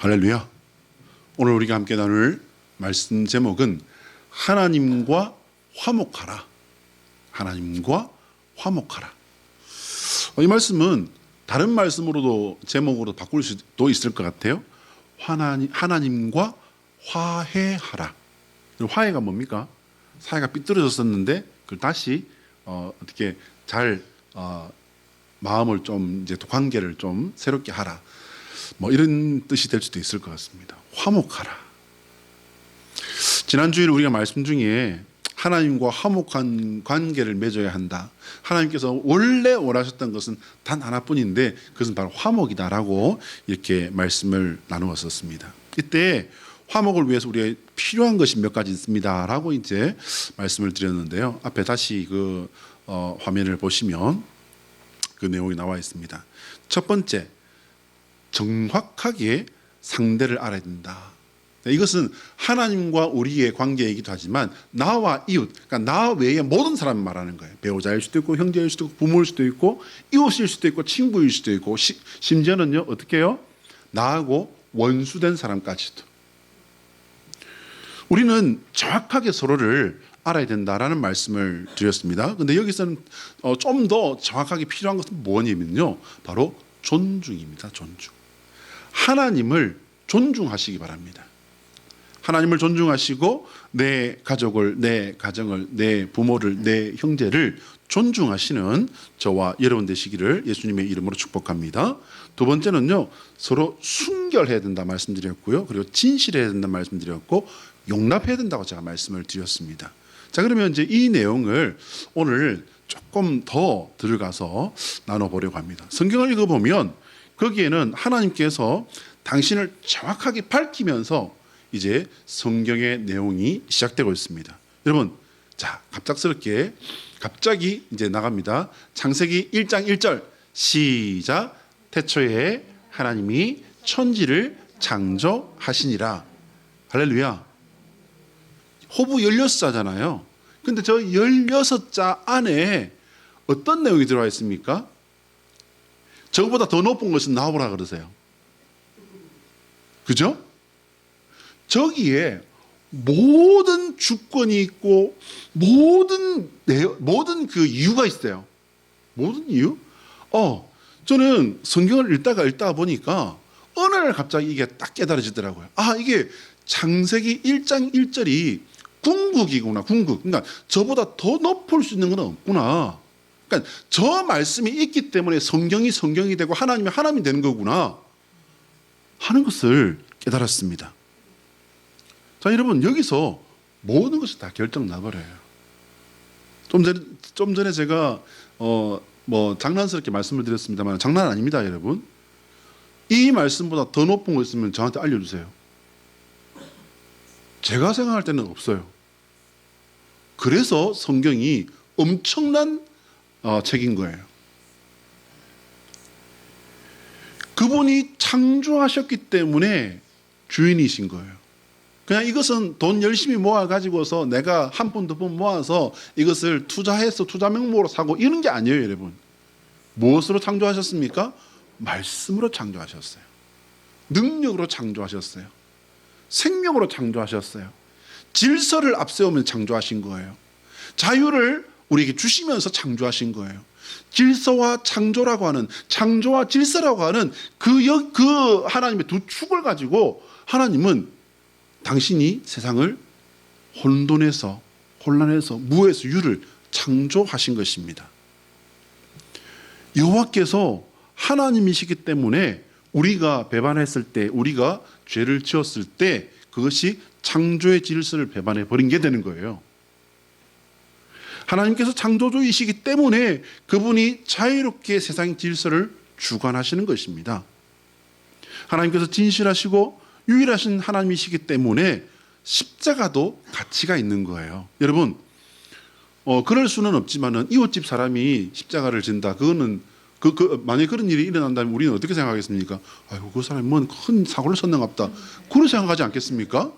할렐루야. 오늘 우리가 함께 나눌 말씀 제목은 하나님과 화목하라. 하나님과 화목하라. 이 말씀은 다른 말씀으로도 제목으로 바꿀 수도 있을 것 같아요. 하나님과 화해하라. 화해가 뭡니까? 사이가 삐뚤어졌었는데 그걸 다시 어떻게 잘 마음을 좀 이제 관계를 좀 새롭게 하라. 뭐 이런 뜻이 될 수도 있을 것 같습니다. 화목하라. 지난주에 우리가 말씀 중에 하나님과 화목한 관계를 맺어야 한다. 하나님께서 원래 원하셨던 것은 단 하나뿐인데 그것은 바로 화목이다라고 이렇게 말씀을 나누었었습니다. 이때 화목을 위해서 우리가 필요한 것이 몇 가지 있습니다라고 이제 말씀을 드렸는데요. 앞에 다시 그 화면을 보시면 그 내용이 나와 있습니다. 첫 번째, 정확하게 상대를 알아야 된다. 이것은 하나님과 우리의 관계이기도 하지만 나와 이웃, 그러니까 나 외에 모든 사람을 말하는 거예요. 배우자일 수도 있고 형제일 수도 있고 부모일 수도 있고 이웃일 수도 있고 친구일 수도 있고 심지어는요 어떻게 해요? 나하고 원수된 사람까지도. 우리는 정확하게 서로를 알아야 된다라는 말씀을 드렸습니다. 그런데 여기서는 좀 더 정확하게 필요한 것은 뭐냐면요, 바로 존중입니다. 존중. 하나님을 존중하시기 바랍니다. 하나님을 존중하시고 내 가족을, 내 가정을, 내 부모를, 내 형제를 존중하시는 저와 여러분 되시기를 예수님의 이름으로 축복합니다. 두 번째는요, 서로 순결해야 된다 말씀드렸고요. 그리고 진실해야 된다 말씀드렸고 용납해야 된다고 제가 말씀을 드렸습니다. 자, 그러면 이제 이 내용을 오늘 조금 더 들어가서 나눠보려고 합니다. 성경을 읽어보면 거기에는 하나님께서 당신을 정확하게 밝히면서 이제 성경의 내용이 시작되고 있습니다. 여러분, 자, 갑자기 이제 나갑니다. 창세기 1장 1절 시작. 태초에 하나님이 천지를 창조하시니라. 할렐루야. 호부 16자잖아요. 근데 저 16자 안에 어떤 내용이 들어와 있습니까? 저거보다 더 높은 것은 나오라 그러세요. 그죠? 저기에 모든 주권이 있고 모든 그 이유가 있어요. 모든 이유? 저는 성경을 읽다가 보니까 어느 날 갑자기 이게 딱 깨달아지더라고요. 이게 창세기 1장 1절이 궁극이구나. 궁극. 그러니까 저보다 더 높을 수 있는 건 없구나. 그러니까 저 말씀이 있기 때문에 성경이 성경이 되고 하나님이 하나님이 되는 거구나 하는 것을 깨달았습니다. 자, 여러분, 여기서 모든 것이 다 결정 나버려요. 좀 전에 제가 뭐 장난스럽게 말씀을 드렸습니다만 장난 아닙니다, 여러분. 이 말씀보다 더 높은 거 있으면 저한테 알려주세요. 제가 생각할 때는 없어요. 그래서 성경이 엄청난 책인 거예요. 그분이 창조하셨기 때문에 주인이신 거예요. 그냥 이것은 돈 열심히 모아가지고서 내가 한 푼 두 푼 모아서 이것을 투자해서 투자 명목으로 사고 이런 게 아니에요, 여러분. 무엇으로 창조하셨습니까? 말씀으로 창조하셨어요. 능력으로 창조하셨어요. 생명으로 창조하셨어요. 질서를 앞세우면 창조하신 거예요. 자유를 우리에게 주시면서 창조하신 거예요. 질서와 창조라고 하는, 창조와 질서라고 하는 그 하나님의 두 축을 가지고 하나님은 당신이 세상을 혼돈에서, 혼란에서, 무에서 유를 창조하신 것입니다. 여호와께서 하나님이시기 때문에 우리가 배반했을 때, 우리가 죄를 지었을 때 그것이 창조의 질서를 배반해 버린 게 되는 거예요. 하나님께서 창조주이시기 때문에 그분이 자유롭게 세상의 질서를 주관하시는 것입니다. 하나님께서 진실하시고 유일하신 하나님이시기 때문에 십자가도 가치가 있는 거예요. 여러분, 그럴 수는 없지만은 이웃집 사람이 십자가를 진다. 그거는 만약에 그런 일이 일어난다면 우리는 어떻게 생각하겠습니까? 아이고, 그 사람이 뭔 큰 사고를 쳤는갑다. 그렇게 생각하지 않겠습니까?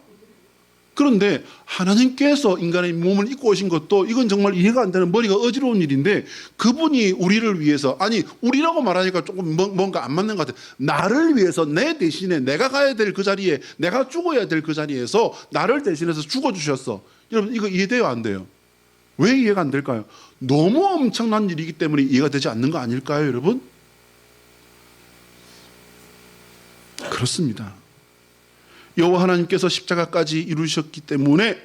그런데 하나님께서 인간의 몸을 입고 오신 것도 이건 정말 이해가 안 되는 머리가 어지러운 일인데 그분이 우리를 위해서, 아니 우리라고 말하니까 조금 뭔가 안 맞는 것 같아요. 나를 위해서 내 대신에 내가 가야 될 그 자리에, 내가 죽어야 될 그 자리에서 나를 대신해서 죽어주셨어. 여러분 이거 이해돼요 안 돼요? 왜 이해가 안 될까요? 너무 엄청난 일이기 때문에 이해가 되지 않는 거 아닐까요 여러분? 그렇습니다. 여호와 하나님께서 십자가까지 이루셨기 때문에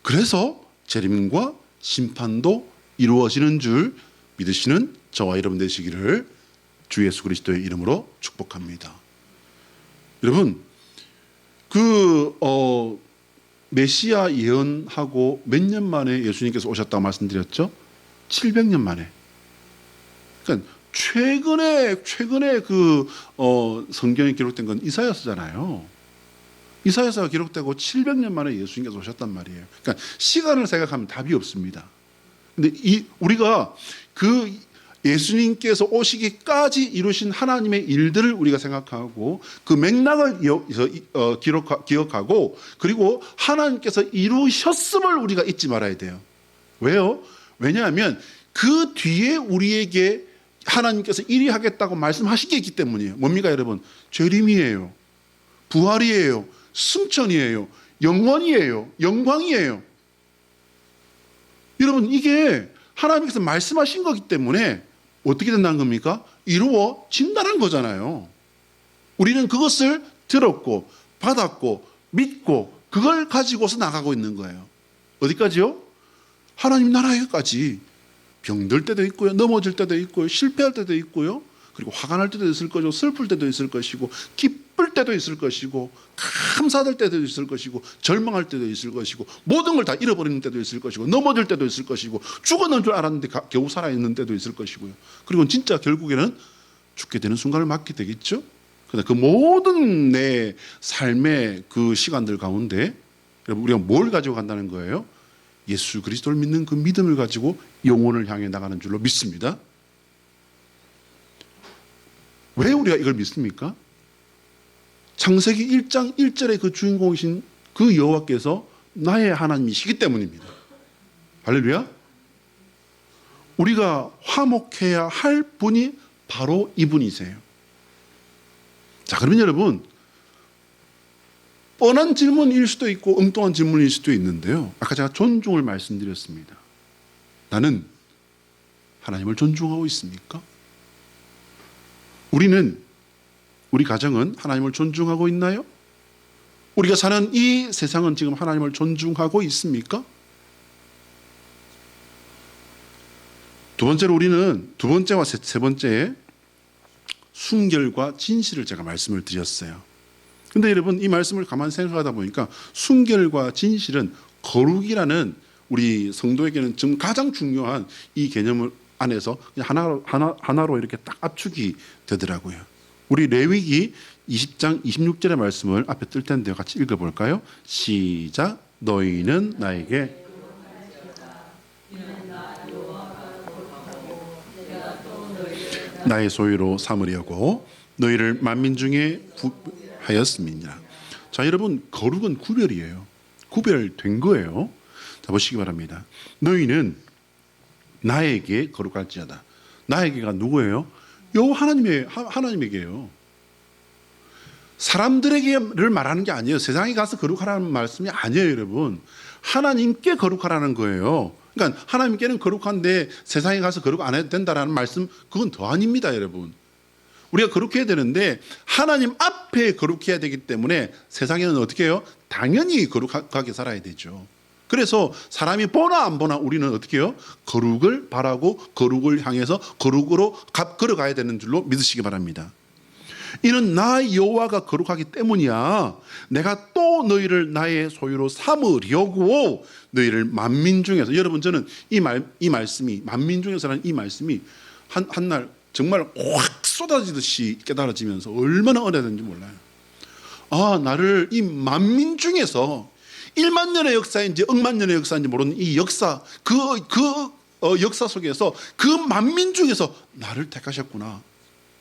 그래서 재림과 심판도 이루어지는 줄 믿으시는 저와 여러분 되시기를 주 예수 그리스도의 이름으로 축복합니다. 여러분 메시아 예언하고 몇 년 만에 예수님께서 오셨다고 말씀드렸죠? 700년 만에. 그러니까 최근에 성경에 기록된 건 이사야서잖아요. 이사야서가 기록되고 700년 만에 예수님께서 오셨단 말이에요. 그러니까 시간을 생각하면 답이 없습니다. 근데 우리가 그 예수님께서 오시기까지 이루신 하나님의 일들을 우리가 생각하고 그 맥락을 기억하고 그리고 하나님께서 이루셨음을 우리가 잊지 말아야 돼요. 왜요? 왜냐하면 그 뒤에 우리에게 하나님께서 이리 하겠다고 말씀하시기 때문이에요. 뭡니까 여러분? 재림이에요. 부활이에요. 승천이에요. 영원이에요. 영광이에요. 여러분 이게 하나님께서 말씀하신 거기 때문에 어떻게 된다는 겁니까? 이루어진다는 거잖아요. 우리는 그것을 들었고 받았고 믿고 그걸 가지고서 나가고 있는 거예요. 어디까지요? 하나님 나라에까지. 병들 때도 있고요. 넘어질 때도 있고요. 실패할 때도 있고요. 그리고 화가 날 때도 있을 것이고 슬플 때도 있을 것이고 기쁠 때도 있을 것이고 감사될 때도 있을 것이고 절망할 때도 있을 것이고 모든 걸 다 잃어버리는 때도 있을 것이고 넘어질 때도 있을 것이고 죽었는 줄 알았는데 겨우 살아있는 때도 있을 것이고요. 그리고 진짜 결국에는 죽게 되는 순간을 맞게 되겠죠. 그런데 그 모든 내 삶의 그 시간들 가운데 여러분 우리가 뭘 가지고 간다는 거예요? 예수 그리스도를 믿는 그 믿음을 가지고 영혼을 향해 나가는 줄로 믿습니다. 왜 우리가 이걸 믿습니까? 창세기 1장 1절의 그 주인공이신 그 여호와께서 나의 하나님이시기 때문입니다. 할렐루야. 우리가 화목해야 할 분이 바로 이분이세요. 자, 그러면 여러분 뻔한 질문일 수도 있고 엉뚱한 질문일 수도 있는데요. 아까 제가 존중을 말씀드렸습니다. 나는 하나님을 존중하고 있습니까? 우리 가정은 하나님을 존중하고 있나요? 우리가 사는 이 세상은 지금 하나님을 존중하고 있습니까? 두 번째와 세 번째에 순결과 진실을 제가 말씀을 드렸어요. 근데 여러분 이 말씀을 가만히 생각하다 보니까 순결과 진실은 거룩이라는 우리 성도에게는 지금 가장 중요한 이 개념을 안에서 그냥 하나로 이렇게 딱 압축이 되더라고요. 우리 레위기 20장 26절의 말씀을 앞에 뜰 텐데요. 같이 읽어볼까요? 시작. 너희는 나에게 나의 소유로 삼으려고 너희를 만민 중에 하였음이니라. 자, 여러분 거룩은 구별이에요. 구별된 거예요. 자, 보시기 바랍니다. 너희는 나에게 거룩할지어다. 나에게가 누구예요? 여호와 하나님에게요. 사람들에게를 말하는 게 아니에요. 세상에 가서 거룩하라는 말씀이 아니에요, 여러분. 하나님께 거룩하라는 거예요. 그러니까 하나님께는 거룩한데 세상에 가서 거룩 안 해도 된다라는 말씀, 그건 더 아닙니다, 여러분. 우리가 거룩해야 되는데 하나님 앞에 거룩해야 되기 때문에 세상에는 어떻게 해요? 당연히 거룩하게 살아야 되죠. 그래서 사람이 보나 안 보나 우리는 어떻게 해요? 거룩을 바라고 거룩을 향해서 거룩으로 걸어가야 되는 줄로 믿으시기 바랍니다. 이는 나 여호와가 거룩하기 때문이야. 내가 또 너희를 나의 소유로 삼으려고 너희를 만민 중에서, 여러분 저는 이 말씀이 만민 중에서라는 이 말씀이 한날 정말 확 쏟아지듯이 깨달아지면서 얼마나 은혜된지 몰라요. 아, 나를 이 만민 중에서 1만 년의 역사인지 억만 년의 역사인지 모르는 이 역사, 역사 속에서 그 만민 중에서 나를 택하셨구나.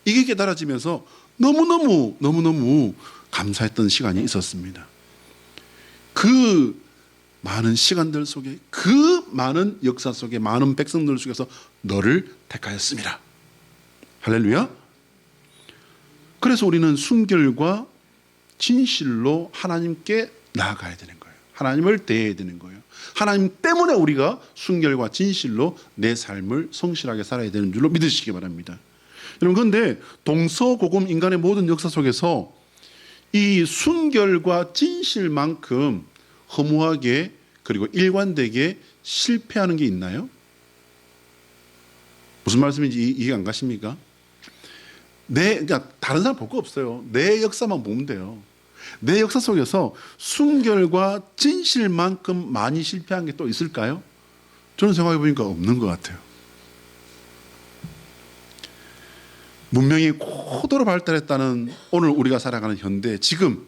이게 깨달아지면서 너무너무 감사했던 시간이 있었습니다. 그 많은 시간들 속에, 그 많은 역사 속에, 많은 백성들 속에서 너를 택하였습니다. 할렐루야. 그래서 우리는 순결과 진실로 하나님께 나아가야 되는 거예요. 하나님을 대해야 되는 거예요. 하나님 때문에 우리가 순결과 진실로 내 삶을 성실하게 살아야 되는 줄로 믿으시기 바랍니다. 여러분, 그런데 동서고금 인간의 모든 역사 속에서 이 순결과 진실만큼 허무하게 그리고 일관되게 실패하는 게 있나요? 무슨 말씀인지 이해 안 가십니까? 그러니까 다른 사람 볼 거 없어요. 내 역사만 보면 돼요. 내 역사 속에서 순결과 진실만큼 많이 실패한 게 또 있을까요? 저는 생각해 보니까 없는 것 같아요. 문명이 고도로 발달했다는 오늘 우리가 살아가는 현대, 지금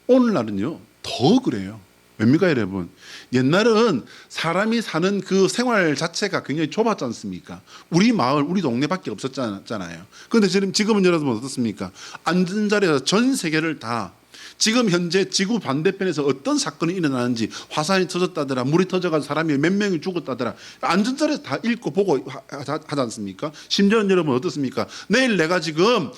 오늘날은요 더 그래요. 왜입니까 여러분? 옛날은 사람이 사는 그 생활 자체가 굉장히 좁았지 않습니까? 우리 마을, 우리 동네밖에 없었잖아요. 그런데 지금은 여러분 어떻습니까? 앉은 자리에서 전 세계를 다, 지금 현재 지구 반대편에서 어떤 사건이 일어나는지, 화산이 터졌다더라, 물이 터져가지고 사람이 몇 명이 죽었다더라, 앉은 자리에서 다 읽고 보고 하지 않습니까? 심지어는 여러분 어떻습니까? 내일 내가 지금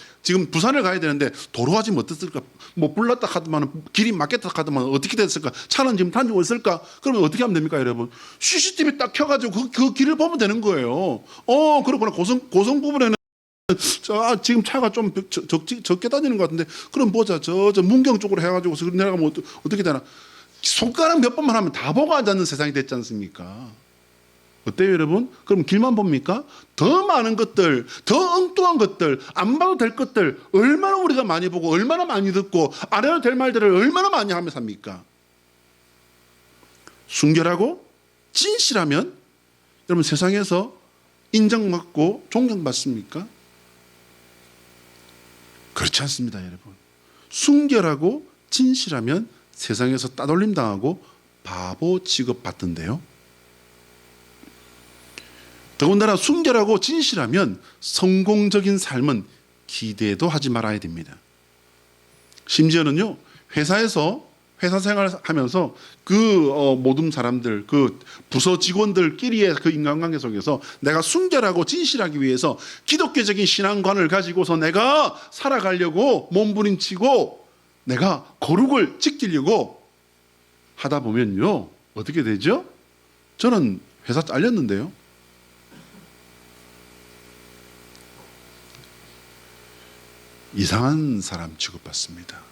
부산을 가야 되는데 도로가 지금 어떻을까? 뭐 불났다 하더만, 길이 막혔다 하더만, 어떻게 됐을까? 차는 지금 다니고 있을까? 그러면 어떻게 하면 됩니까 여러분? CCTV 딱 켜가지고 그 길을 보면 되는 거예요. 그렇구나. 고성 부분에는 지금 차가 좀 적게 다니는 것 같은데, 그럼 보자. 저 문경 쪽으로 해가지고 내려가면 어떻게 되나? 손가락 몇 번만 하면 다 보고 앉는 세상이 됐지 않습니까? 어때요 여러분? 그럼 길만 봅니까? 더 많은 것들, 더 엉뚱한 것들, 안 봐도 될 것들 얼마나 우리가 많이 보고, 얼마나 많이 듣고, 안 해도 될 말들을 얼마나 많이 하며 삽니까? 순결하고 진실하면 여러분 세상에서 인정받고 존경받습니까? 그렇지 않습니다 여러분. 순결하고 진실하면 세상에서 따돌림 당하고 바보 취급받던데요. 더군다나 순결하고 진실하면 성공적인 삶은 기대도 하지 말아야 됩니다. 심지어는요 회사 생활하면서 그 모든 사람들, 그 부서 직원들끼리의 그 인간관계 속에서 내가 순결하고 진실하기 위해서 기독교적인 신앙관을 가지고서 내가 살아가려고 몸부림치고 내가 거룩을 지키려고 하다 보면요 어떻게 되죠? 저는 회사 잘렸는데요. 이상한 사람 취급받습니다.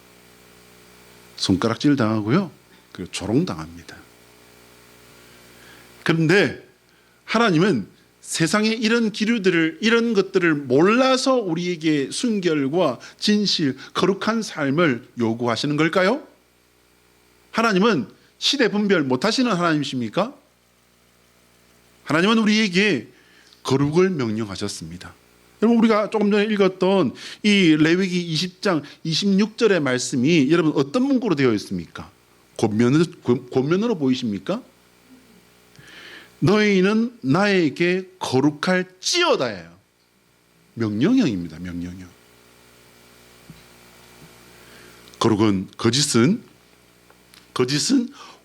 손가락질 당하고요, 그리고 조롱당합니다. 그런데 하나님은 세상의 이런 기류들을, 이런 것들을 몰라서 우리에게 순결과 진실, 거룩한 삶을 요구하시는 걸까요? 하나님은 시대 분별 못하시는 하나님이십니까? 하나님은 우리에게 거룩을 명령하셨습니다. 여러분 우리가 조금 전에 읽었던 이 레위기 20장 26절의 말씀이 여러분 어떤 문구로 되어 있습니까? 권면으로 보이십니까? 너희는 나에게 거룩할지어다예요. 명령형입니다. 명령형. 거룩은 거짓은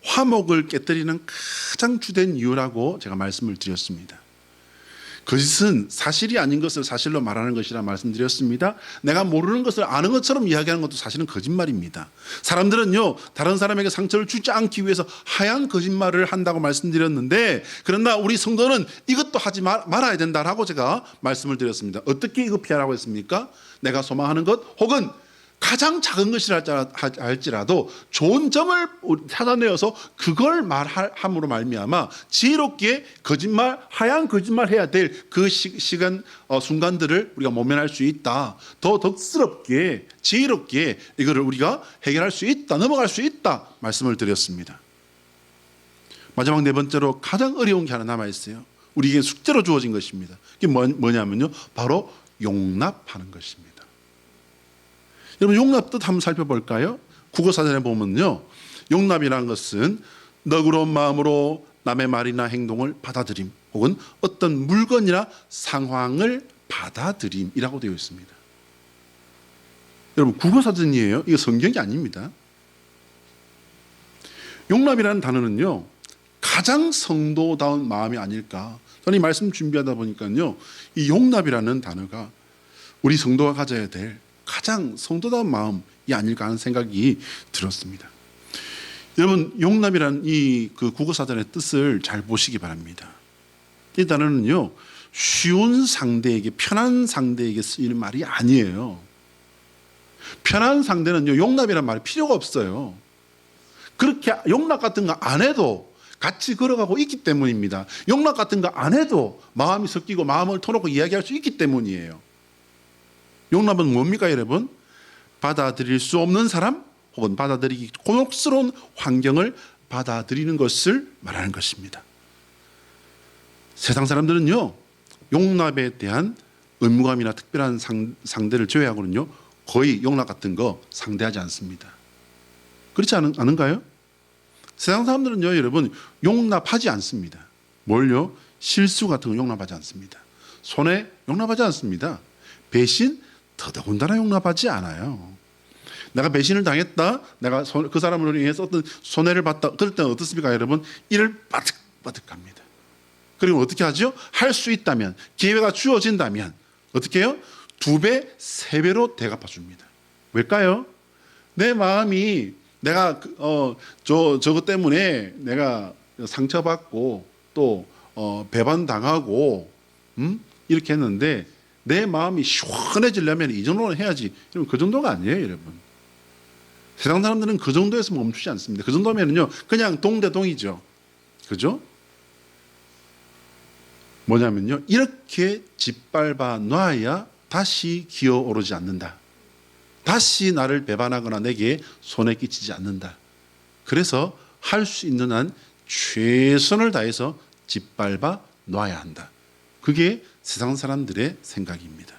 화목을 깨뜨리는 가장 주된 이유라고 제가 말씀을 드렸습니다. 거짓은 사실이 아닌 것을 사실로 말하는 것이라 말씀드렸습니다. 내가 모르는 것을 아는 것처럼 이야기하는 것도 사실은 거짓말입니다. 사람들은요 다른 사람에게 상처를 주지 않기 위해서 하얀 거짓말을 한다고 말씀드렸는데, 그러나 우리 성도는 이것도 하지 말아야 된다라고 제가 말씀을 드렸습니다. 어떻게 이거 피하라고 했습니까? 내가 소망하는 것 혹은 가장 작은 것이라 할지라도 좋은 점을 찾아내어서 그걸 말함으로 말미암아 지혜롭게 거짓말, 하얀 거짓말 해야 될 그 시간 순간들을 우리가 모면할 수 있다. 더 덕스럽게 지혜롭게 이거를 우리가 해결할 수 있다, 넘어갈 수 있다 말씀을 드렸습니다. 마지막 네 번째로 가장 어려운 게 하나 남아 있어요. 우리에게 숙제로 주어진 것입니다. 이게 뭐냐면요 바로 용납하는 것입니다. 여러분 용납 뜻 한번 살펴볼까요? 국어사전에 보면요 용납이라는 것은 너그러운 마음으로 남의 말이나 행동을 받아들임 혹은 어떤 물건이나 상황을 받아들임이라고 되어 있습니다. 여러분 국어사전이에요. 이거 성경이 아닙니다. 용납이라는 단어는요, 가장 성도다운 마음이 아닐까. 저는 이 말씀 준비하다 보니까요, 이 용납이라는 단어가 우리 성도가 가져야 될 가장 성도다운 마음이 아닐까 하는 생각이 들었습니다. 여러분, 용납이라는 이 국어사전의 뜻을 잘 보시기 바랍니다. 이 단어는요, 쉬운 상대에게, 편한 상대에게 쓰이는 말이 아니에요. 편한 상대는요, 용납이라는 말이 필요가 없어요. 그렇게 용납 같은 거 안 해도 같이 걸어가고 있기 때문입니다. 용납 같은 거 안 해도 마음이 섞이고 마음을 터놓고 이야기할 수 있기 때문이에요. 용납은 뭡니까, 여러분? 받아들일 수 없는 사람 혹은 받아들이기 곤혹스러운 환경을 받아들이는 것을 말하는 것입니다. 세상 사람들은요, 용납에 대한 의무감이나 특별한 상대를 제외하고는요, 거의 용납 같은 거 상대하지 않습니다. 그렇지 않은가요? 세상 사람들은요, 여러분, 용납하지 않습니다. 뭘요? 실수 같은 거 용납하지 않습니다. 손해 용납하지 않습니다. 배신 더더군다나 용납하지 않아요. 내가 배신을 당했다, 내가 그 사람으로 인해서 어떤 손해를 봤다, 그럴 때는 어떻습니까, 여러분? 이를 빠득빠득합니다. 그리고 어떻게 하죠? 할 수 있다면, 기회가 주어진다면 어떻게 해요? 2배, 3배로 대갚아 줍니다. 왜일까요? 내 마음이 내가 저것 때문에 내가 상처받고 또 배반당하고 이렇게 했는데 내 마음이 시원해지려면 이 정도는 해야지. 여러분, 그 정도가 아니에요, 여러분. 세상 사람들은 그 정도에서 멈추지 않습니다. 그 정도면은요, 그냥 동대동이죠. 그죠? 뭐냐면요, 이렇게 짓밟아 놔야 다시 기어오르지 않는다. 다시 나를 배반하거나 내게 손해 끼치지 않는다. 그래서 할 수 있는 한 최선을 다해서 짓밟아 놔야 한다. 그게 세상 사람들의 생각입니다.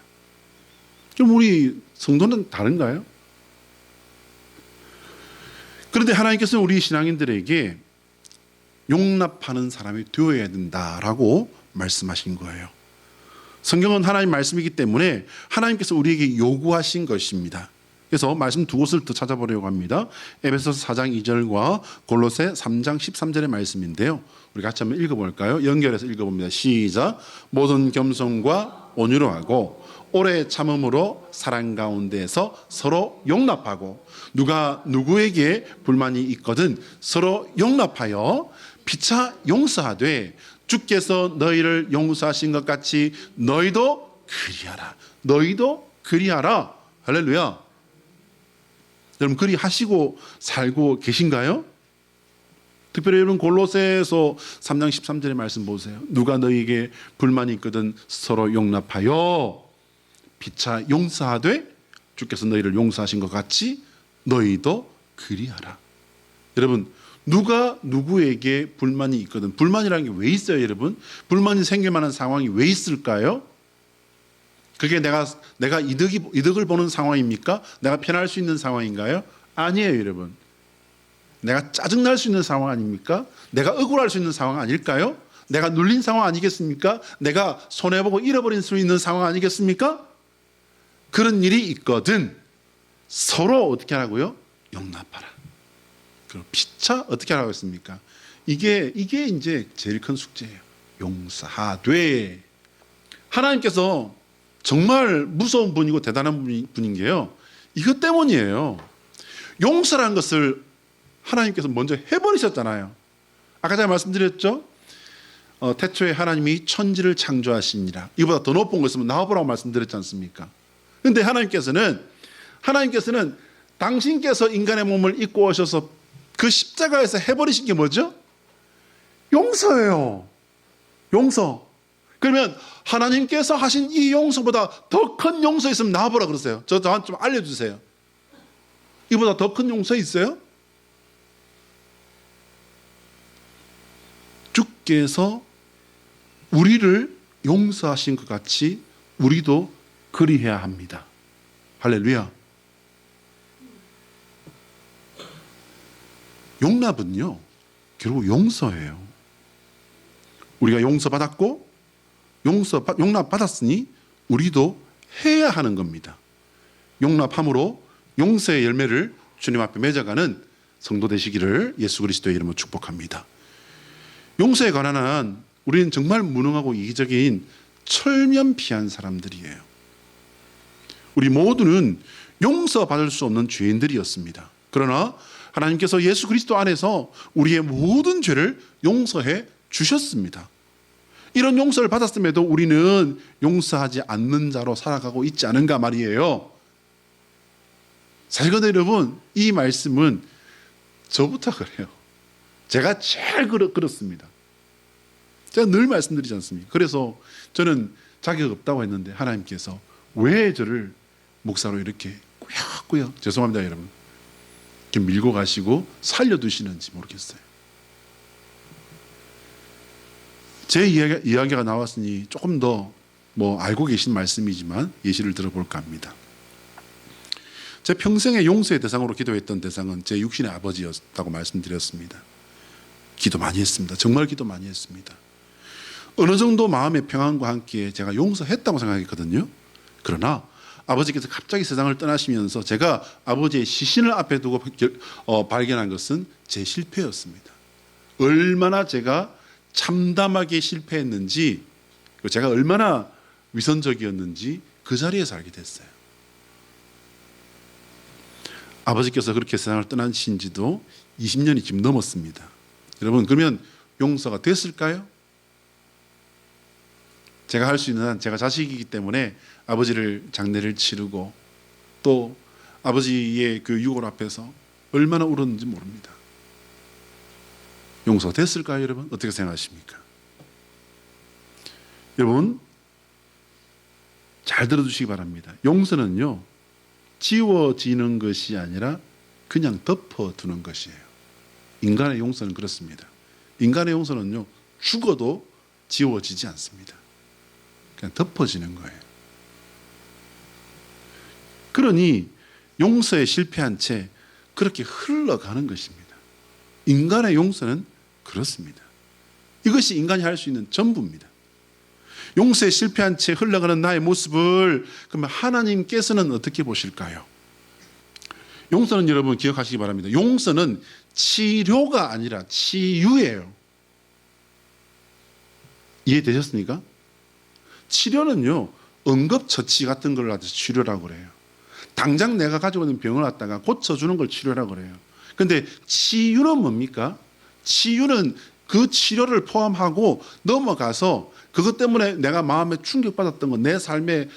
그럼 우리 성도는 다른가요? 그런데 하나님께서는 우리 신앙인들에게 용납하는 사람이 되어야 된다라고 말씀하신 거예요. 성경은 하나님 말씀이기 때문에 하나님께서 우리에게 요구하신 것입니다. 그래서 말씀 두 곳을 더 찾아보려고 합니다. 에베소서 4장 2절과 골로새 3장 13절의 말씀인데요. 우리 같이 한번 읽어볼까요? 연결해서 읽어봅니다. 시작. 모든 겸손과 온유로 하고 오래 참음으로 사랑 가운데서 서로 용납하고 누가 누구에게 불만이 있거든 서로 용납하여 피차 용서하되 주께서 너희를 용서하신 것 같이 너희도 그리하라. 너희도 그리하라. 할렐루야. 여러분, 그리하시고 살고 계신가요? 특별히 여러분, 골로새서 3장 13절의 말씀 보세요. 누가 너희에게 불만이 있거든 서로 용납하여 피차 용서하되 주께서 너희를 용서하신 것 같이 너희도 그리하라. 여러분, 누가 누구에게 불만이 있거든. 불만이라는 게 왜 있어요, 여러분? 불만이 생길 만한 상황이 왜 있을까요? 그게 내가 이득을 보는 상황입니까? 내가 편할 수 있는 상황인가요? 아니에요, 여러분. 내가 짜증날 수 있는 상황 아닙니까? 내가 억울할 수 있는 상황 아닐까요? 내가 눌린 상황 아니겠습니까? 내가 손해보고 잃어버릴 수 있는 상황 아니겠습니까? 그런 일이 있거든 서로 어떻게 하라고요? 용납하라. 그럼 피차 어떻게 하라고 했습니까? 이게 이제 제일 큰 숙제예요. 용서하되. 하나님께서 정말 무서운 분이고 대단한 분인 게요, 이것 때문이에요. 용서라는 것을 하나님께서 먼저 해버리셨잖아요. 아까 제가 말씀드렸죠? 태초에 하나님이 천지를 창조하시니라. 이보다 더 높은 것을 나와보라고 말씀드렸지 않습니까? 그런데 하나님께서는 당신께서 인간의 몸을 입고 오셔서 그 십자가에서 해버리신 게 뭐죠? 용서예요. 용서. 그러면 하나님께서 하신 이 용서보다 더 큰 용서 있으면 나와보라 그러세요. 저한테 좀 알려주세요. 이보다 더 큰 용서 있어요? 주께서 우리를 용서하신 것 같이 우리도 그리해야 합니다. 할렐루야. 용납은요, 결국 용서예요. 우리가 용서받았고 용납받았으니 우리도 해야 하는 겁니다. 용납함으로 용서의 열매를 주님 앞에 맺어가는 성도 되시기를 예수 그리스도의 이름으로 축복합니다. 용서에 관한 한 우리는 정말 무능하고 이기적인 철면피한 사람들이에요. 우리 모두는 용서받을 수 없는 죄인들이었습니다. 그러나 하나님께서 예수 그리스도 안에서 우리의 모든 죄를 용서해 주셨습니다. 이런 용서를 받았음에도 우리는 용서하지 않는 자로 살아가고 있지 않은가 말이에요. 사실 근데 여러분, 이 말씀은 저부터 그래요. 제가 제일 그렇습니다. 제가 늘 말씀드리지 않습니까? 그래서 저는 자격 없다고 했는데 하나님께서 왜 저를 목사로 이렇게 꾸역꾸역, 죄송합니다 여러분, 이렇게 밀고 가시고 살려두시는지 모르겠어요. 제 이야기가 나왔으니 조금 더 알고 계신 말씀이지만 예시를 들어볼까 합니다. 제 평생의 용서의 대상으로 기도했던 대상은 제 육신의 아버지였다고 말씀드렸습니다. 기도 많이 했습니다. 정말 기도 많이 했습니다. 어느 정도 마음의 평안과 함께 제가 용서했다고 생각했거든요. 그러나 아버지께서 갑자기 세상을 떠나시면서 제가 아버지의 시신을 앞에 두고 발견한 것은 제 실패였습니다. 얼마나 제가 참담하게 실패했는지, 제가 얼마나 위선적이었는지 그 자리에서 알게 됐어요. 아버지께서 그렇게 세상을 떠나신 지도 20년이 지금 넘었습니다. 여러분, 그러면 용서가 됐을까요? 제가 할 수 있는 한, 제가 자식이기 때문에 아버지를 장례를 치르고 또 아버지의 그 유골 앞에서 얼마나 울었는지 모릅니다. 용서가 됐을까요, 여러분? 어떻게 생각하십니까? 여러분, 잘 들어주시기 바랍니다. 용서는요, 지워지는 것이 아니라 그냥 덮어두는 것이에요. 인간의 용서는 그렇습니다. 인간의 용서는요, 죽어도 지워지지 않습니다. 그냥 덮어지는 거예요. 그러니 용서에 실패한 채 그렇게 흘러가는 것입니다. 인간의 용서는 그렇습니다. 이것이 인간이 할 수 있는 전부입니다. 용서에 실패한 채 흘러가는 나의 모습을 그러면 하나님께서는 어떻게 보실까요? 용서는 여러분 기억하시기 바랍니다. 용서는 치료가 아니라 치유예요. 이해되셨습니까? 치료는요, 응급처치 같은 걸 가지고 치료라고 그래요. 당장 내가 가지고 있는 병을 갖다가 고쳐주는 걸 치료라고 그래요. 그런데 치유는 뭡니까? 치유는 그 치료를 포함하고 넘어가서 그것 때문에 내가 마음에 충격받았던 것, 내 삶에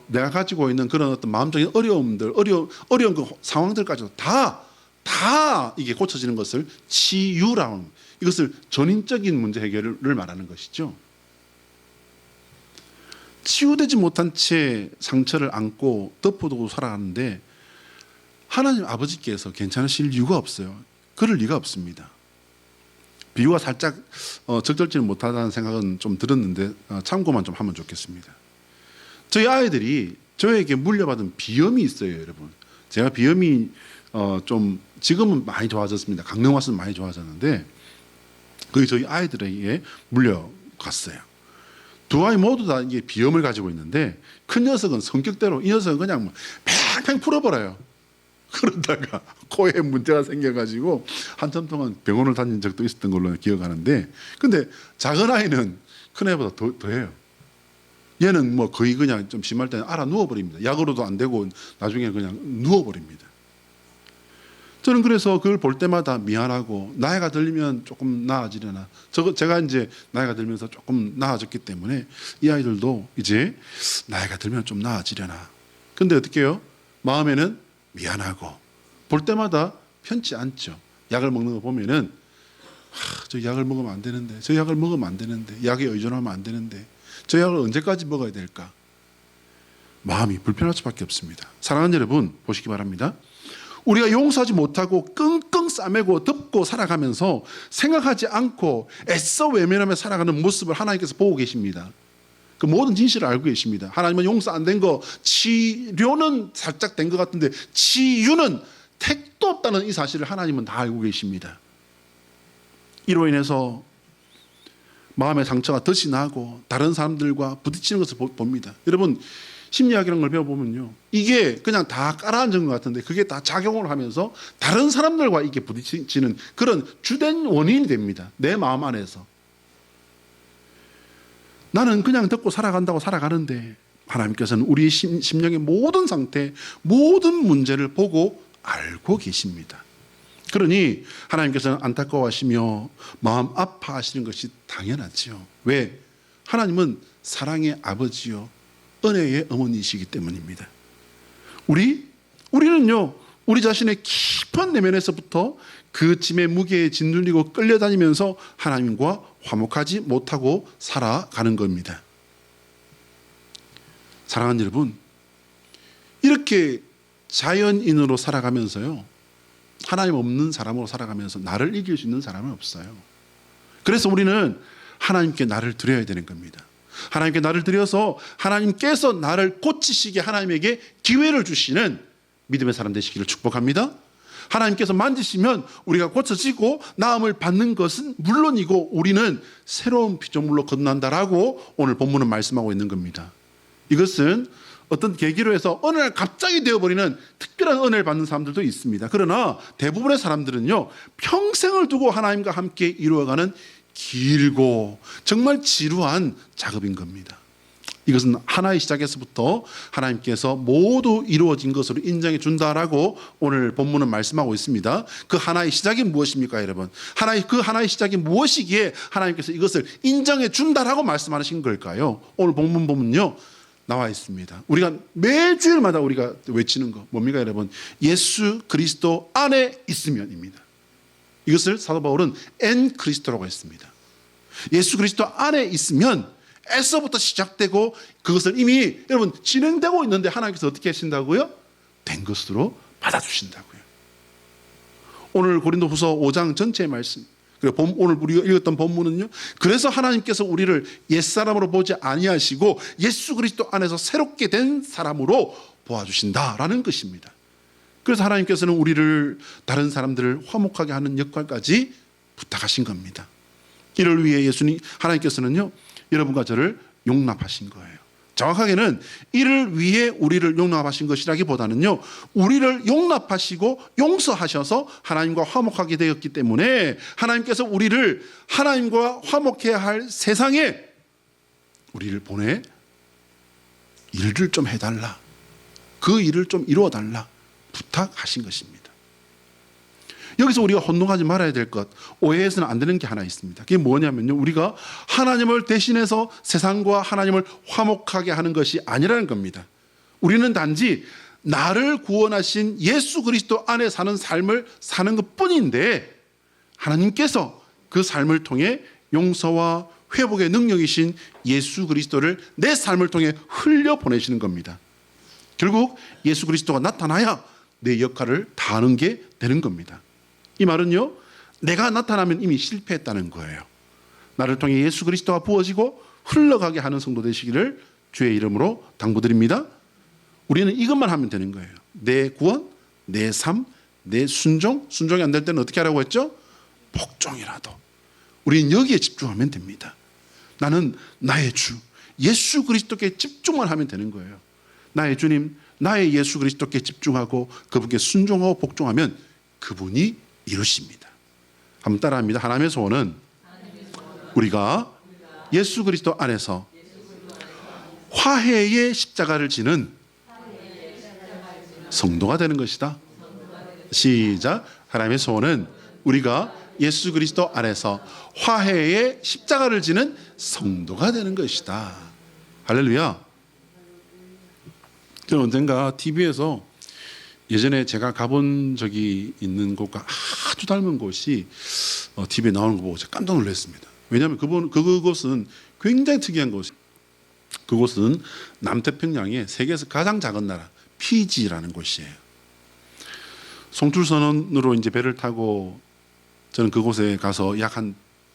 내가 가지고 있는 그런 어떤 마음적인 어려움들, 어려운 그 상황들까지도 다 이게 고쳐지는 것을 치유라고 합니다. 이것을 전인적인 문제 해결을 말하는 것이죠. 치유되지 못한 채 상처를 안고 덮어두고 살아가는데 하나님 아버지께서 괜찮으실 이유가 없어요. 그럴 리가 없습니다. 비유가 살짝 적절치는 못하다는 생각은 좀 들었는데 참고만 좀 하면 좋겠습니다. 저희 아이들이 저에게 물려받은 비염이 있어요, 여러분. 제가 비염이 좀 지금은 많이 좋아졌습니다. 강릉 와서는 많이 좋아졌는데 그게 저희 아이들에게 물려갔어요. 두 아이 모두 다 이게 비염을 가지고 있는데 큰 녀석은 성격대로 이 녀석은 그냥 팽팽 풀어버려요. 그러다가 코에 문제가 생겨가지고 한참 동안 병원을 다닌 적도 있었던 걸로 기억하는데, 근데 작은 아이는 큰 애보다 더해요. 얘는 거의 그냥 좀 심할 때는 알아 누워버립니다. 약으로도 안 되고 나중에 그냥 누워버립니다. 저는 그래서 그걸 볼 때마다 미안하고, 나이가 들면 조금 나아지려나, 제가 이제 나이가 들면서 조금 나아졌기 때문에 이 아이들도 이제 나이가 들면 좀 나아지려나. 근데 어떻게 해요? 마음에는 미안하고 볼 때마다 편치 않죠. 약을 먹는 거 보면은 저 약을 먹으면 안 되는데, 저 약을 먹으면 안 되는데, 약에 의존하면 안 되는데, 저 약을 언제까지 먹어야 될까? 마음이 불편할 수밖에 없습니다. 사랑하는 여러분, 보시기 바랍니다. 우리가 용서하지 못하고 끙끙 싸매고 덮고 살아가면서 생각하지 않고 애써 외면하며 살아가는 모습을 하나님께서 보고 계십니다. 그 모든 진실을 알고 계십니다. 하나님은 용서 안 된 거, 치료는 살짝 된 것 같은데 치유는 택도 없다는 이 사실을 하나님은 다 알고 계십니다. 이로 인해서 마음의 상처가 덧이 나고 다른 사람들과 부딪히는 것을 봅니다. 여러분, 심리학이라는 걸 배워보면요, 이게 그냥 다 깔아앉은 것 같은데 그게 다 작용을 하면서 다른 사람들과 이게 부딪히는 그런 주된 원인이 됩니다. 내 마음 안에서. 나는 그냥 듣고 살아간다고 살아가는데 하나님께서는 우리 심령의 모든 상태, 모든 문제를 보고 알고 계십니다. 그러니 하나님께서는 안타까워하시며 마음 아파하시는 것이 당연하지요. 왜? 하나님은 사랑의 아버지요 은혜의 어머니이시기 때문입니다. 우리는요, 우리 자신의 깊은 내면에서부터 그 짐의 무게에 짓눌리고 끌려다니면서 하나님과 화목하지 못하고 살아가는 겁니다. 사랑하는 여러분, 이렇게 자연인으로 살아가면서요, 하나님 없는 사람으로 살아가면서 나를 이길 수 있는 사람은 없어요. 그래서 우리는 하나님께 나를 드려야 되는 겁니다. 하나님께 나를 드려서 하나님께서 나를 고치시게 하나님에게 기회를 주시는 믿음의 사람 되시기를 축복합니다. 하나님께서 만지시면 우리가 고쳐지고 나음을 받는 것은 물론이고 우리는 새로운 피조물로 거듭난다라고 오늘 본문은 말씀하고 있는 겁니다. 이것은 어떤 계기로 해서 어느 날 갑자기 되어버리는 특별한 은혜를 받는 사람들도 있습니다. 그러나 대부분의 사람들은요, 평생을 두고 하나님과 함께 이루어가는 길고 정말 지루한 작업인 겁니다. 이것은 하나의 시작에서부터 하나님께서 모두 이루어진 것으로 인정해 준다라고 오늘 본문은 말씀하고 있습니다. 그 하나의 시작이 무엇입니까, 여러분? 그 하나의 시작이 무엇이기에 하나님께서 이것을 인정해 준다라고 말씀하신 걸까요? 오늘 본문 보면요, 나와 있습니다. 우리가 매주일마다 우리가 외치는 거 뭡니까, 여러분? 예수 그리스도 안에 있으면입니다. 이것을 사도 바울은 엔 그리스도라고 했습니다. 예수 그리스도 안에 있으면 에서부터 시작되고 그것을 이미 여러분 진행되고 있는데 하나님께서 어떻게 하신다고요? 된 것으로 받아주신다고요. 오늘 고린도후서 5장 전체의 말씀, 그리고 오늘 우리가 읽었던 본문은요, 그래서 하나님께서 우리를 옛사람으로 보지 아니하시고 예수 그리스도 안에서 새롭게 된 사람으로 보아주신다라는 것입니다. 그래서 하나님께서는 우리를 다른 사람들을 화목하게 하는 역할까지 부탁하신 겁니다. 이를 위해 하나님께서는요, 여러분과 저를 용납하신 거예요. 정확하게는 이를 위해 우리를 용납하신 것이라기보다는요, 우리를 용납하시고 용서하셔서 하나님과 화목하게 되었기 때문에 하나님께서 우리를 하나님과 화목해야 할 세상에 우리를 보내 일을 좀 해달라, 그 일을 좀 이루어달라 부탁하신 것입니다. 여기서 우리가 혼동하지 말아야 될 것, 오해해서는 안 되는 게 하나 있습니다. 그게 뭐냐면요, 우리가 하나님을 대신해서 세상과 하나님을 화목하게 하는 것이 아니라는 겁니다. 우리는 단지 나를 구원하신 예수 그리스도 안에 사는 삶을 사는 것뿐인데 하나님께서 그 삶을 통해 용서와 회복의 능력이신 예수 그리스도를 내 삶을 통해 흘려보내시는 겁니다. 결국 예수 그리스도가 나타나야 내 역할을 다하는 게 되는 겁니다. 이 말은요, 내가 나타나면 이미 실패했다는 거예요. 나를 통해 예수 그리스도가 부어지고 흘러가게 하는 성도 되시기를 주의 이름으로 당부드립니다. 우리는 이것만 하면 되는 거예요. 내 구원, 내 삶, 내 순종이 안 될 때는 어떻게 하라고 했죠? 복종이라도. 우리는 여기에 집중하면 됩니다. 나는 나의 주 예수 그리스도께 집중만 하면 되는 거예요. 나의 주님, 나의 예수 그리스도께 집중하고 그분께 순종하고 복종하면 그분이 이루십니다. 한번 따라합니다. 하나님의 소원은 우리가 예수 그리스도 안에서 화해의 십자가를 지는 성도가 되는 것이다. 시작. 하나님의 소원은 우리가 예수 그리스도 안에서 화해의 십자가를 지는 성도가 되는 것이다. 할렐루야. 저는 언젠가 TV에서 예전에 제가 가본 적이 있는 곳과 아주 닮은 곳이 TV에 나오는 거 보고 제가 깜짝 놀랐습니다. 왜냐하면 그곳은 굉장히 특이한 곳이에요. 그곳은 남태평양의 세계에서 가장 작은 나라 피지라는 곳이에요. 송출선원으로 이제 배를 타고 저는 그곳에 가서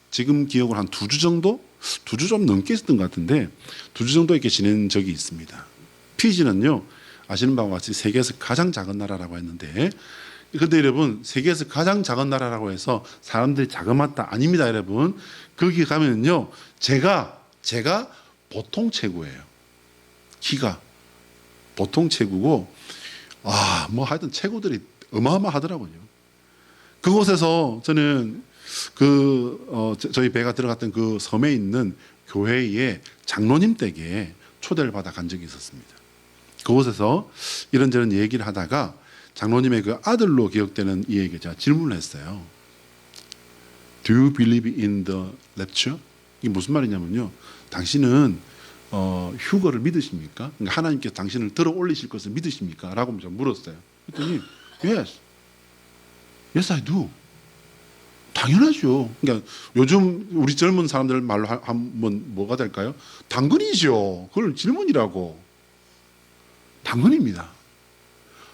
지금 기억으로 한 2주 정도? 2주 좀 넘게 있었던 것 같은데 2주 정도 이렇게 지낸 적이 있습니다. 피지는요, 아시는 바와 같이 세계에서 가장 작은 나라라고 했는데, 그런데 여러분, 세계에서 가장 작은 나라라고 해서 사람들이 자그맣다 아닙니다, 여러분. 거기 가면요, 제가 보통 체구예요. 키가 보통 체구고 뭐 하여튼 체구들이 어마어마하더라고요. 그곳에서 저는 저희 배가 들어갔던 그 섬에 있는 교회의 장로님 댁에 초대를 받아 간 적이 있었습니다. 그곳에서 이런저런 얘기를 하다가 장로님의 그 아들로 기억되는 이에게 제가 질문을 했어요. Do you believe in the rapture? 이게 무슨 말이냐면요. 당신은 휴거를 믿으십니까? 그러니까 하나님께서 당신을 들어 올리실 것을 믿으십니까? 라고 제가 물었어요. 그랬더니 Yes. Yes, I do. 당연하죠. 그러니까 요즘 우리 젊은 사람들 말로 하면 뭐가 될까요? 당근이죠. 그걸 질문이라고. 당근입니다.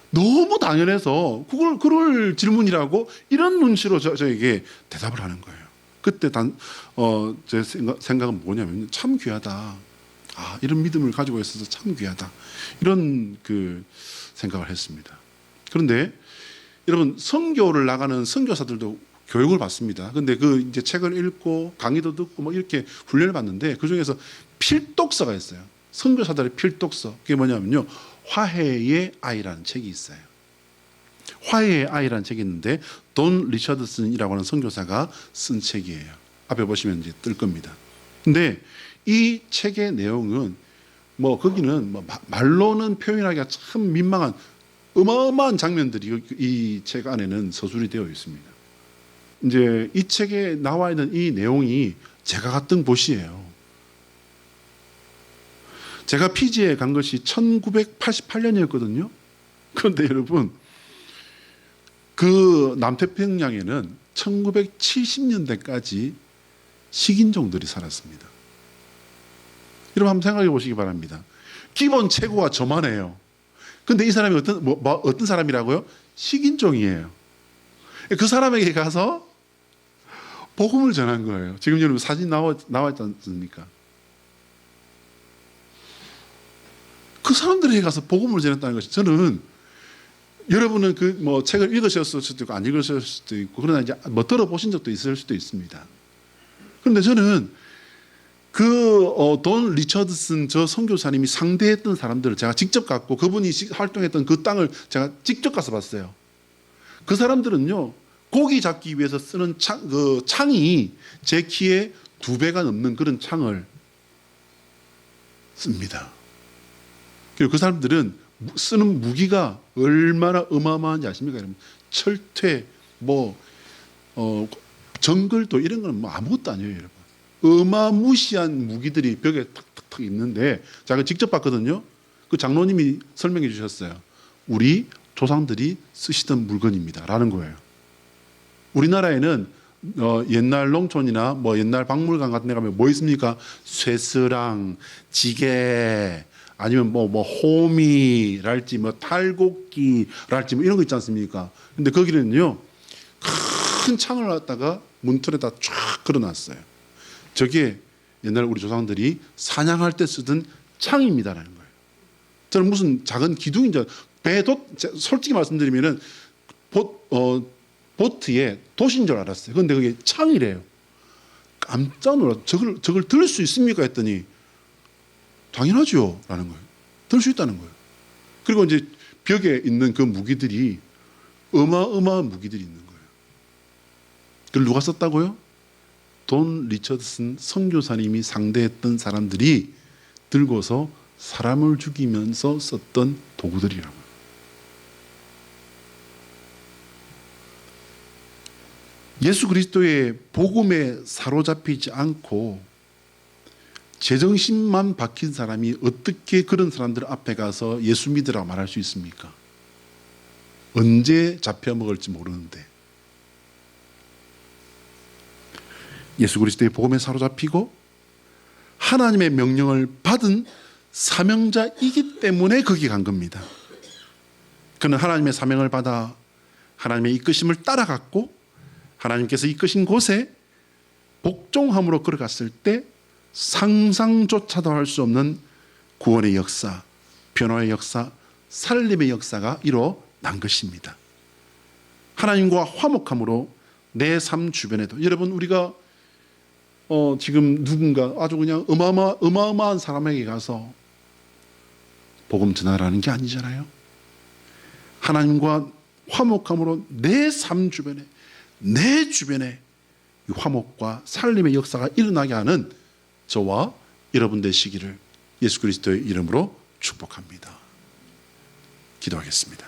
너무 당연해서 그걸 질문이라고 이런 눈치로 저에게 대답을 하는 거예요. 그때 제 생각은 뭐냐면 참 귀하다. 이런 믿음을 가지고 있어서 참 귀하다. 이런 생각을 했습니다. 그런데 여러분, 선교를 나가는 선교사들도 교육을 받습니다. 근데 이제 책을 읽고 강의도 듣고 뭐 이렇게 훈련을 받는데 그 중에서 필독서가 있어요. 선교사들의 필독서. 그게 뭐냐면요. 화해의 아이라는 책이 있어요. 화해의 아이라는 책이 있는데 돈 리처드슨이라고 하는 선교사가 쓴 책이에요. 앞에 보시면 이제 뜰 겁니다. 근데 이 책의 내용은 거기는 말로는 표현하기가 참 민망한 어마어마한 장면들이 이 책 안에는 서술이 되어 있습니다. 이제 이 책에 나와 있는 이 내용이 제가 갔던 곳이에요. 제가 피지에 간 것이 1988년이었거든요. 그런데 여러분, 그 남태평양에는 1970년대까지 식인종들이 살았습니다. 여러분 한번 생각해 보시기 바랍니다. 기본 체구가 저만해요. 근데 이 사람이 어떤 사람이라고요? 식인종이에요. 그 사람에게 가서 복음을 전한 거예요. 지금 여러분 사진 나와 있지 않습니까? 그 사람들에게 가서 복음을 전했다는 것이, 저는 여러분은 책을 읽으셨을 수도 있고 안 읽으셨을 수도 있고, 그러나 이제 들어보신 적도 있을 수도 있습니다. 그런데 저는 돈 리처드슨 저 선교사님이 상대했던 사람들을 제가 직접 갔고, 그분이 활동했던 그 땅을 제가 직접 가서 봤어요. 그 사람들은요, 고기 잡기 위해서 쓰는 창이 제 키에 2배가 넘는 그런 창을 씁니다. 그리고 그 사람들은 쓰는 무기가 얼마나 어마어마한지 아십니까? 여러분? 철퇴, 정글도 이런 건 아무것도 아니에요, 여러분. 어마무시한 무기들이 벽에 탁탁탁 있는데, 제가 직접 봤거든요. 그 장로님이 설명해 주셨어요. 우리 조상들이 쓰시던 물건입니다. 라는 거예요. 우리나라에는 옛날 농촌이나 옛날 박물관 같은 데 가면 뭐 있습니까? 쇠스랑, 지게, 아니면 호미랄지 탈곡기랄지 이런 거 있지 않습니까? 근데 거기는요, 큰 창을 갖다가 문틀에다 쫙 걸어놨어요. 저게 옛날 우리 조상들이 사냥할 때 쓰던 창입니다라는 거예요. 저는 무슨 작은 기둥인 줄, 솔직히 말씀드리면은 보트에 돛인 줄 알았어요. 그런데 그게 창이래요. 깜짝 놀라서 저걸 들 수 있습니까? 했더니 당연하죠 라는 거예요. 들 수 있다는 거예요. 그리고 이제 벽에 있는 그 무기들이 어마어마한 무기들이 있는 거예요. 그걸 누가 썼다고요? 돈 리처드슨 선교사님이 상대했던 사람들이 들고서 사람을 죽이면서 썼던 도구들이라고요. 예수 그리스도의 복음에 사로잡히지 않고 제정신만 박힌 사람이 어떻게 그런 사람들 앞에 가서 예수 믿으라고 말할 수 있습니까? 언제 잡혀먹을지 모르는데. 예수 그리스도의 복음에 사로잡히고 하나님의 명령을 받은 사명자이기 때문에 거기 간 겁니다. 그는 하나님의 사명을 받아 하나님의 이끄심을 따라갔고, 하나님께서 이끄신 곳에 복종함으로 걸어갔을 때 상상조차도 할 수 없는 구원의 역사, 변화의 역사, 살림의 역사가 일어난 것입니다. 하나님과 화목함으로 내 삶 주변에도, 여러분 우리가 지금 누군가 아주 그냥 어마어마한 사람에게 가서 복음 전하라는 게 아니잖아요. 하나님과 화목함으로 내 삶 주변에, 내 주변에 이 화목과 살림의 역사가 일어나게 하는 저와 여러분 되시기를 예수 그리스도의 이름으로 축복합니다. 기도하겠습니다.